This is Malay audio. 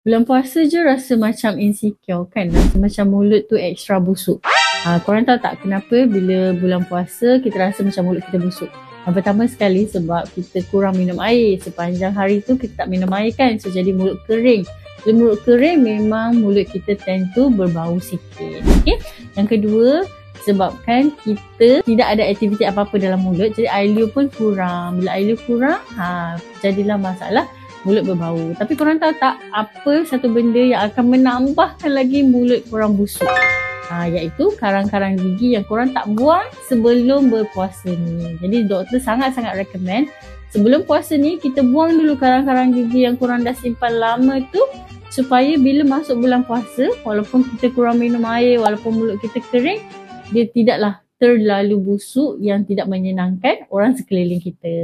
Bulan puasa je rasa macam insecure kan, rasa macam mulut tu extra busuk. Korang tahu tak kenapa bila bulan puasa kita rasa macam mulut kita busuk? Yang pertama sekali sebab kita kurang minum air. Sepanjang hari tu kita tak minum air kan, so jadi mulut kering. Bila mulut kering memang mulut kita tend to berbau sikit. Okay? Yang kedua, sebabkan kita tidak ada aktiviti apa-apa dalam mulut, jadi air liur pun kurang. Bila air liur kurang, jadilah masalah mulut berbau. Tapi korang tahu tak apa satu benda yang akan menambahkan lagi mulut korang busuk? Iaitu karang-karang gigi yang korang tak buang sebelum berpuasa ni. Jadi doktor sangat-sangat recommend sebelum puasa ni kita buang dulu karang-karang gigi yang korang dah simpan lama tu, supaya bila masuk bulan puasa, walaupun kita kurang minum air, walaupun mulut kita kering, dia tidaklah terlalu busuk yang tidak menyenangkan orang sekeliling kita.